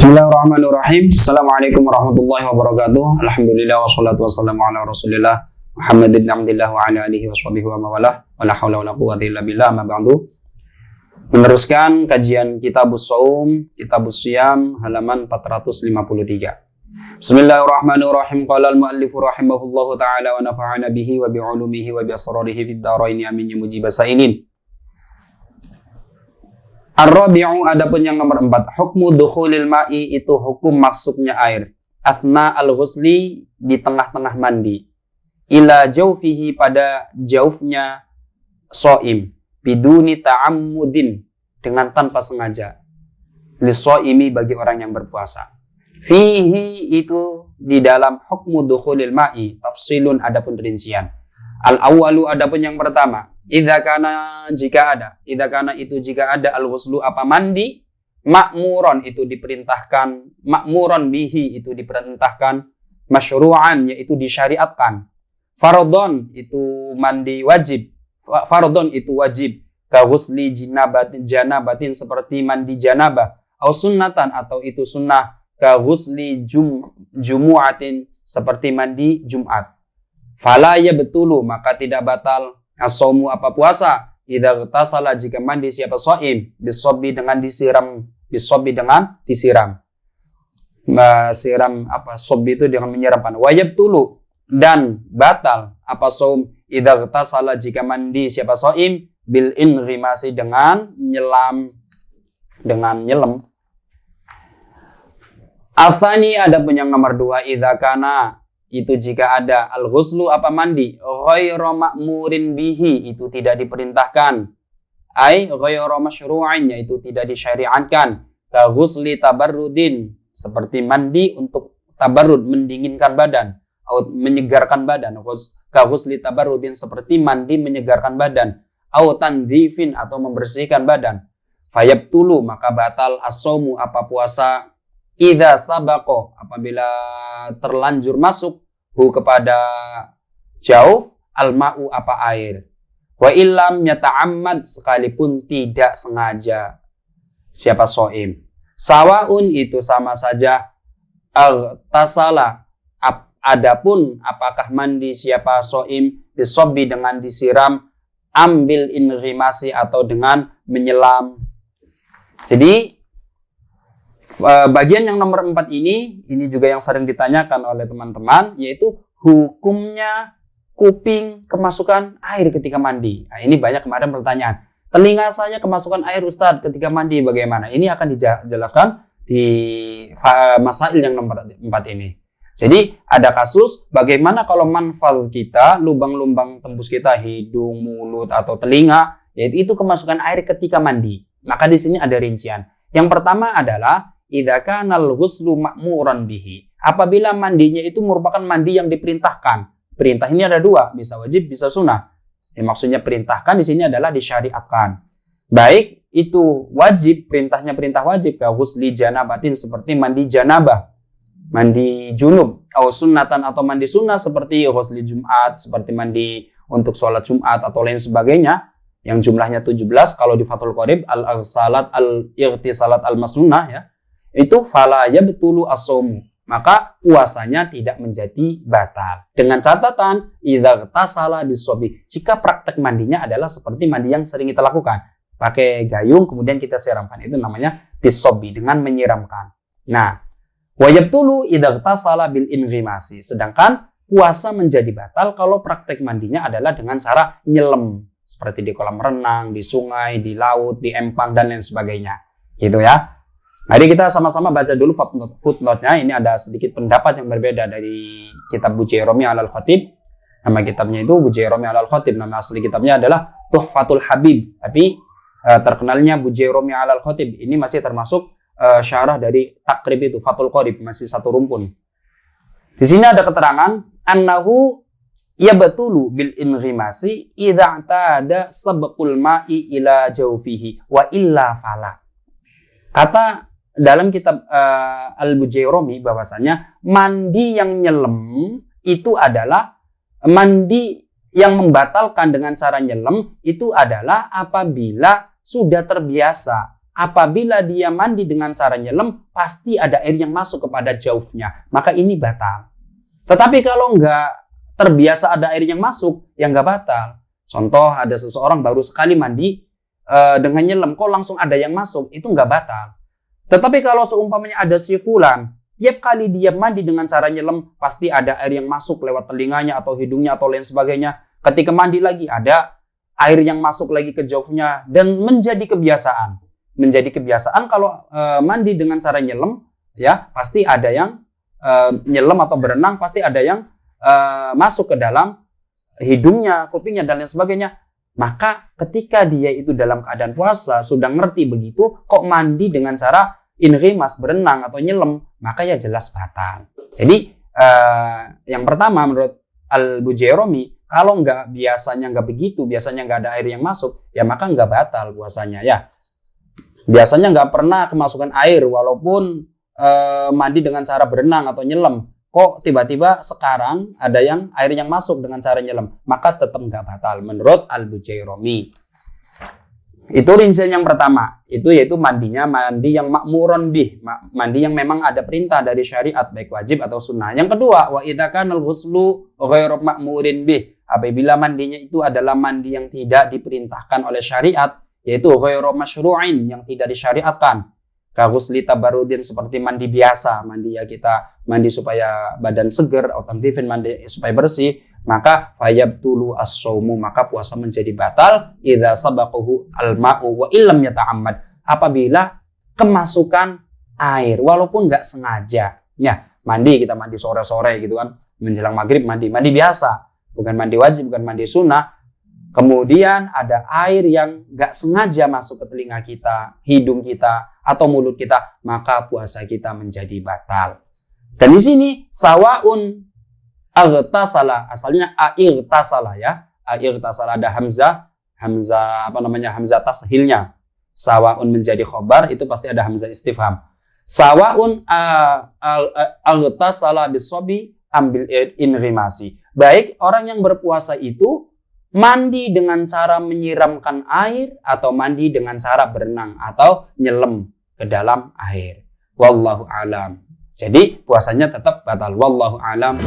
Bismillahirrahmanirrahim. Assalamualaikum warahmatullahi wabarakatuh. Alhamdulillah wassalatu wassalamu ala Rasulillah Muhammad bin Abdillah wa ala alihi washabihi wa mawalah. Wala haula wala quwwata illa billah, ma ba'du. Meneruskan kajian Kitabus Shaum, Kitabus Shiyam halaman 453. Bismillahirrahmanirrahim. Qala al-muallif rahimahullahu taala wa nafa'ana bihi wa bi 'ulumihi wa bi asrarihi fid dharain amin ya mujibas sa'ilin. Ar-rabi'u, adapun yang nomor 4, hukmu dukhulil ma'i, itu hukum masuknya air athna al-ghusli, di tengah-tengah mandi, ila jaufihi, pada jaufnya shaim, biduni ta'ammudin, dengan tanpa sengaja, lis-shaimi, bagi orang yang berpuasa. Fihi, itu di dalam hukmu dukhulil ma'i tafsilun, adapun rincian. Al-awwalu, adapun yang pertama, idza kana, jika ada al-ghuslu, apa mandi, ma'muron, itu diperintahkan, ma'muron bihi, itu diperintahkan, masyru'an, yaitu disyariatkan, fardhon, itu mandi wajib, fardhon itu wajib, ka ghusli janabatin, seperti mandi janabah, au sunnatan, atau itu sunnah, ka ghusli jumu'atin, seperti mandi Jumat. Fala yabtulu, maka tidak batal as-shaumu, apa puasa, idza ghtasala, jika mandi siapa shaim, bisobbi, dengan disiram, bisobbi, dengan disiram. Siram apa sobbi itu dengan menyiramkan. Wa yabtulu, dan batal apa shaum, idza ghtasala, jika mandi siapa shaim, bil inghimasi, dengan nyelam. Atsani, adapun yang nomor 2, idza kana, itu jika ada al-ghuslu, apa mandi, ghairu ma'murin bihi, itu tidak diperintahkan, ai ghairu masyru'in, yaitu tidak disyariatkan, ka ghusli tabarrudin, seperti mandi untuk tabarrud, mendinginkan badan, atau menyegarkan badan, ka ghusli tabarrudin, seperti mandi menyegarkan badan, au tandhifin, atau membersihkan badan. Fayabtulu, maka batal as-shaumu, apa puasa, idza sabaqo, apabila terlanjur masuk, hu, kepada jauf, al-ma'u, apa air, wa illam yata'ammad, sekalipun tidak sengaja siapa shaim, sawaun, itu sama saja, aghtasala, adapun apakah mandi siapa shaim, bisobbi, dengan disiram, ambil inghimasi, atau dengan menyelam. Jadi bagian yang nomor 4 ini juga yang sering ditanyakan oleh teman-teman, yaitu hukumnya kuping kemasukan air ketika mandi. Nah, ini banyak kemarin pertanyaan. Telinga saya kemasukan air Ustadz ketika mandi, bagaimana? Ini akan dijelaskan di masail yang nomor 4 ini. Jadi ada kasus bagaimana kalau manfal kita, lubang-lubang tembus kita, hidung, mulut, atau telinga, yaitu itu kemasukan air ketika mandi. Maka di sini ada rincian. Yang pertama adalah idza kana al-ghuslu ma'muran bihi, apabila mandinya itu merupakan mandi yang diperintahkan. Perintah ini ada 2, bisa wajib, bisa sunnah. Maksudnya perintahkan di sini adalah disyariatkan. Baik itu wajib, perintahnya perintah wajib, ka ghusli janabatin, seperti mandi janabah, mandi junub, atau sunnatan, atau mandi sunnah, seperti ghusli Jumat, seperti mandi untuk sholat Jumat atau lain sebagainya, yang jumlahnya 17 kalau di Fathul Qorib, al-ightisalat al-masnunah, ya. Itu fala yabtulu as-shaumu, maka puasanya tidak menjadi batal. Dengan catatan idza ghtasala bisobbi, jika praktek mandinya adalah seperti mandi yang sering kita lakukan, pakai gayung kemudian kita siramkan, itu namanya bisobbi, dengan menyiramkan. Nah, wa yabtulu idza ghtasala bil inghimasi, sedangkan puasa menjadi batal kalau praktek mandinya adalah dengan cara nyelam, seperti di kolam renang, di sungai, di laut, di empang, dan lain sebagainya. Gitu ya. Mari kita sama-sama baca dulu footnote-nya. Ini ada sedikit pendapat yang berbeda dari kitab Bujairami al-Khatib. Nama kitabnya itu Bujairami al-Khatib. Nama asli kitabnya adalah Tuhfatul Habib. Tapi terkenalnya Bujairami al-Khatib. Ini masih termasuk syarah dari Takrib itu, Fathul Qorib, masih satu rumpun. Di sini ada keterangan annahu yabtulu bil inghimasi idza ta'ada sabqul ma'i ila jawfihi wa illa fala. Kata dalam kitab Al-Bujairami bahwasanya mandi yang nyelam itu adalah mandi yang membatalkan dengan cara nyelam itu adalah apabila sudah terbiasa apabila dia mandi dengan cara nyelam, pasti ada air yang masuk kepada jaufnya. Maka ini batal. Tetapi kalau nggak terbiasa ada air yang masuk, ya nggak batal. Contoh, ada seseorang baru sekali mandi dengan nyelam, kok langsung ada yang masuk, itu nggak batal. Tetapi kalau seumpamanya ada si fulan, tiap kali dia mandi dengan cara nyelam, pasti ada air yang masuk lewat telinganya atau hidungnya atau lain sebagainya. Ketika mandi lagi, ada air yang masuk lagi ke jaufnya, dan menjadi kebiasaan. Menjadi kebiasaan kalau mandi dengan cara nyelam, ya pasti ada yang nyelam atau berenang, pasti ada yang masuk ke dalam hidungnya, kupingnya, dan lain sebagainya. Maka ketika dia itu dalam keadaan puasa, sudah ngerti begitu, kok mandi dengan cara inrimas, berenang atau nyelam, maka ya jelas batal. Jadi yang pertama menurut Al-Bujairami, kalau biasanya nggak begitu, biasanya nggak ada air yang masuk, ya maka nggak batal puasanya ya. Biasanya nggak pernah kemasukan air walaupun mandi dengan cara berenang atau nyelam. Kok tiba-tiba sekarang ada yang air yang masuk dengan cara nyelam, maka tetap nggak batal menurut Al-Bujairami. Itu rincian yang pertama, itu yaitu mandinya mandi yang makmuron bih, mandi yang memang ada perintah dari syariat baik wajib atau sunnah. Yang kedua, wa idza kana al-ghuslu ghairu ma'murin bih, apabila mandinya itu adalah mandi yang tidak diperintahkan oleh syariat, yaitu ghairu masyru'in, yang tidak disyariatkan. Ka ghusli tabarrudin, seperti mandi biasa, mandi ya kita mandi supaya badan seger, autentifin mandi supaya bersih, maka fayabtulu as-shaumu, maka puasa menjadi batal idza sabaqahu al-ma'u wa illam yata'ammad, apabila kemasukan air walaupun nggak sengaja. Ya, kita mandi sore-sore gitu kan, menjelang maghrib mandi biasa, bukan mandi wajib, bukan mandi sunnah. Kemudian ada air yang nggak sengaja masuk ke telinga kita, hidung kita, atau mulut kita, maka puasa kita menjadi batal. Dan di sini sawaun aghtasala, asalnya airtasala ya. Airtasala ada hamzah tashilnya. Sawaun menjadi khobar, itu pasti ada hamzah istifham. Sawaun aghtasala bisobi ambil inrimasi. Baik orang yang berpuasa itu mandi dengan cara menyiramkan air atau mandi dengan cara berenang atau nyelam ke dalam air. Wallahu alam. Jadi puasanya tetap batal. Wallahu alam.